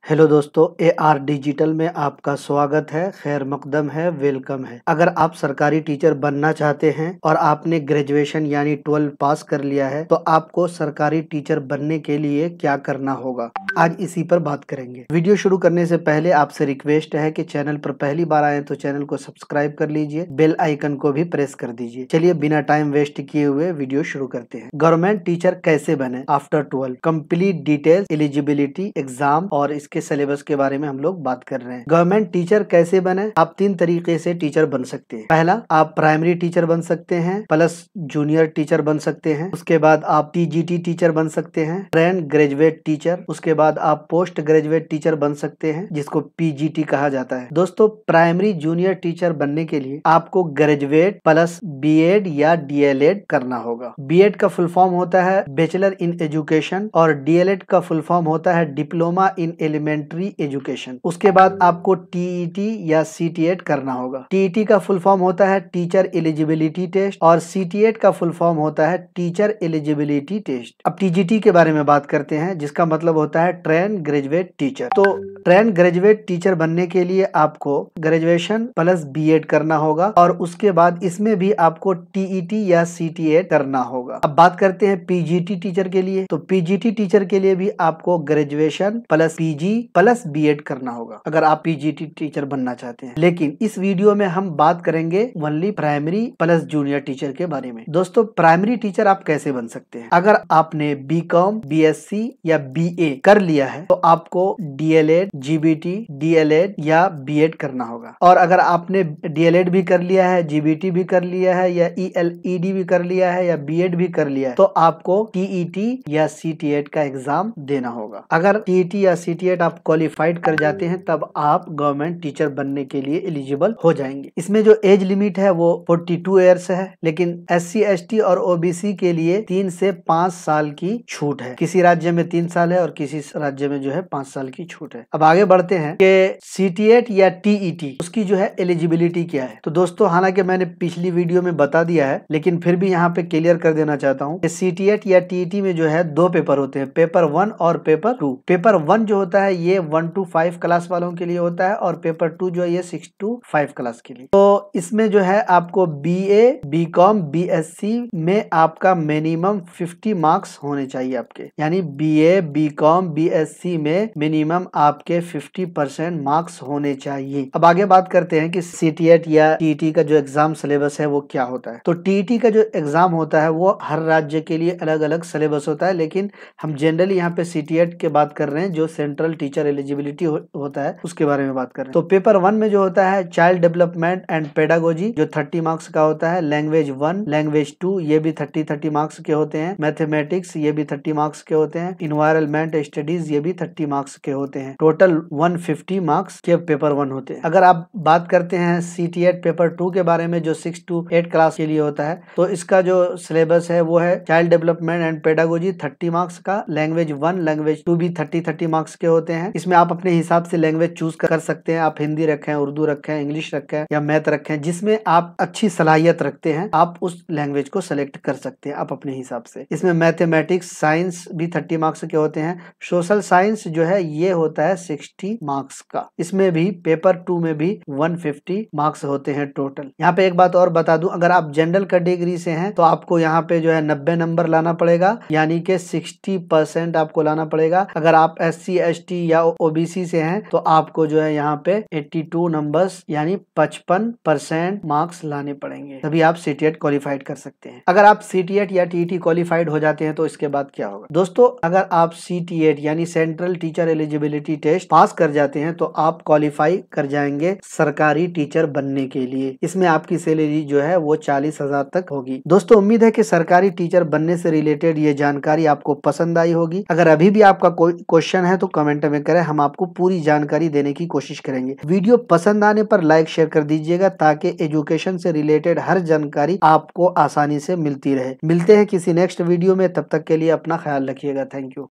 Hello दोस्तों, AR digital में आपका स्वागत है। खैर मकदम है, वेलकम है। अगर आप सरकारी टीचर बनना चाहते हैं और आपने ग्रेजुएशन यानी 12 पास कर लिया है तो आपको सरकारी टीचर बनने के लिए क्या करना होगा, आज इसी पर बात करेंगे। वीडियो शुरू करने से पहले आपसे रिक्वेस्ट है कि चैनल पर पहली बार आए तो चैनल को सब्सक्राइब कर लीजिए, बेल आइकन को भी प्रेस कर दीजिए। चलिए बिना टाइम वेस्ट किए हुए वीडियो शुरू करते हैं। गवर्नमेंट टीचर कैसे बने after 12, complete details, eligibility, exam और इसके सिलेबस के बारे में हम लोग बात कर रहे हैं। गवर्नमेंट टीचर कैसे बने? आप 3 तरीके से टीचर बन सकते हैं। पहला, आप प्राइमरी टीचर बन सकते हैं प्लस जूनियर टीचर बन सकते हैं। उसके बाद आप TGT टीचर बन सकते हैं, ट्रेन ग्रेजुएट टीचर। उसके बाद आप पोस्ट ग्रेजुएट टीचर बन सकते हैं जिसको PGT कहा जाता है। दोस्तों, प्राइमरी जूनियर टीचर बनने के लिए आपको ग्रेजुएट प्लस BEd या DLEd करना होगा। BEd का फुल फॉर्म होता है बैचलर इन एजुकेशन और DLEd का फुल फॉर्म होता है डिप्लोमा इन एलिमेंट्री एजुकेशन। उसके बाद आपको TET या CTET करना होगा। TET का फुल फॉर्म होता है टीचर एलिजिबिलिटी टेस्ट और CTET का फुल फॉर्म होता है टीचर एलिजिबिलिटी टेस्ट। अब TGT के बारे में बात करते हैं जिसका मतलब होता है ट्रेन ग्रेजुएट टीचर। तो ट्रेन ग्रेजुएट टीचर बनने के लिए आपको ग्रेजुएशन प्लस BEd करना होगा और उसके बाद इसमें भी आपको TET या CTET करना होगा। अब बात करते हैं PGT टीचर के लिए। तो PGT टीचर के लिए भी आपको graduation plus PG plus BEd करना होगा अगर आप PGT टीचर बनना चाहते हैं। लेकिन इस वीडियो में हम बात करेंगे only primary plus junior teacher के बारे में। दोस्तों, प्राइमरी टीचर आप कैसे बन सकते हैं? अगर आपने BCom, BSc या BA कर लिया है तो आपको DLEd, GBT, DLEd या BEd करना होगा। और अगर आपने DLEd भी कर लिया है, GBT भी कर लिया है या ELED भी कर लिया है या BEd भी कर लिया है तो आपको TET या CTET का एग्जाम देना होगा। अगर TET या CTET आप क्वालिफाइड कर जाते हैं तब आप गवर्नमेंट टीचर बनने के लिए एलिजिबल हो जाएंगे। इसमें जो एज लिमिट है वो 42 ईयर्स है, लेकिन SC, ST और OBC के लिए 3 से 5 साल की छूट है। किसी राज्य में 3 साल है और किसी राज्य में जो है 5 साल की छूट है। अब आगे बढ़ते हैं कि CTET या TET उसकी जो है एलिजिबिलिटी क्या है। तो दोस्तों, हालांकि मैंने पिछली वीडियो में बता दिया है लेकिन फिर भी यहाँ पे क्लियर कर देना चाहता हूँ कि CTET या TET में जो है 2 पेपर होते हैं, पेपर 1 और पेपर 2। पेपर 1 जो होता है ये 1 to 5 क्लास वालों के लिए होता है और पेपर 2 जो है ये 6 to 5 क्लास के लिए। तो इसमें जो है आपको BA, BCom, BSc में आपका मिनिमम 50 मार्क्स होने चाहिए आपके, यानी BA, BCom, BSc में मिनिमम आपके 50% मार्क्स होने चाहिए। अब आगे बात करते हैं कि CTET या TET का जो एग्जाम सिलेबस है वो क्या होता है। तो TET का जो एग्जाम होता है वो हर राज्य के लिए अलग अलग सिलेबस होता है, लेकिन हम जनरली यहाँ पे CTET के बात कर रहे हैं जो सेंट्रल टीचर एलिजिबिलिटी होता है उसके बारे में बात कर रहे हैं। तो पेपर 1 में जो होता है चाइल्ड डेवलपमेंट एंड पेडागोजी जो 30 मार्क्स का होता है, लैंग्वेज 1, लैंग्वेज 2 ये भी 30 मार्क्स के होते हैं, मैथमेटिक्स ये भी 30 मार्क्स के होते हैं, इन्वायरमेंट स्टडीज ये भी 30 मार्क्स के होते हैं। टोटल 150 मार्क्स के पेपर 1 होते हैं। अगर आप बात करते हैं CTET पेपर 2 के बारे में जो 6 to 8 क्लास के लिए होता है तो इसका जो सिलेबस है वो है child development and pedagogy 30 marks का, लैंग्वेज 1, लैंग्वेज 2 भी 30 मार्क्स के होते हैं। इसमें आप अपने हिसाब से लैंग्वेज चूज कर सकते हैं, आप हिंदी रखें, उर्दू रखें, इंग्लिश रखें या मैथ रखें, जिसमें आप अच्छी सलाहियत रखते हैं आप उस लैंग्वेज को सेलेक्ट कर सकते हैं आप अपने हिसाब से। इसमें मैथमेटिक्स, साइंस भी 30 मार्क्स के होते हैं। सोशल साइंस जो है ये होता है 60 मार्क्स का। इसमें भी पेपर 2 में भी 150 मार्क्स होते हैं टोटल। यहाँ पे एक बात और बता दूं, अगर आप जनरल कैटेगरी से हैं तो आपको यहाँ पे जो है 90 नंबर लाना पड़ेगा, यानी कि 60% आपको लाना पड़ेगा। अगर आप SC, ST या OBC से हैं तो आपको जो है यहाँ पे 82 नंबर्स यानी 55% मार्क्स लाने पड़ेंगे, तभी आप CTET क्वालिफाइड कर सकते हैं। अगर आप CTET या TET क्वालिफाइड हो जाते हैं तो इसके बाद क्या होगा? दोस्तों, अगर आप CTET यानी central teacher eligibility test pass कर जाते हैं तो आप क्वालिफाई कर जाएंगे सरकारी टीचर बनने के लिए। इसमें आपकी सैलरी जो है वो 40,000 तक होगी। दोस्तों, उम्मीद है कि सरकारी टीचर बनने से रिलेटेड ये जानकारी आपको पसंद आई होगी। अगर अभी भी आपका कोई क्वेश्चन है तो कमेंट में करें, हम आपको पूरी जानकारी देने की कोशिश करेंगे। वीडियो पसंद आने पर लाइक शेयर कर दीजिएगा ताकि एजुकेशन से रिलेटेड हर जानकारी आपको आसानी से मिलती रहे। मिलते हैं किसी नेक्स्ट वीडियो में, तब तक के लिए अपना ख्याल रखिएगा। Thank you.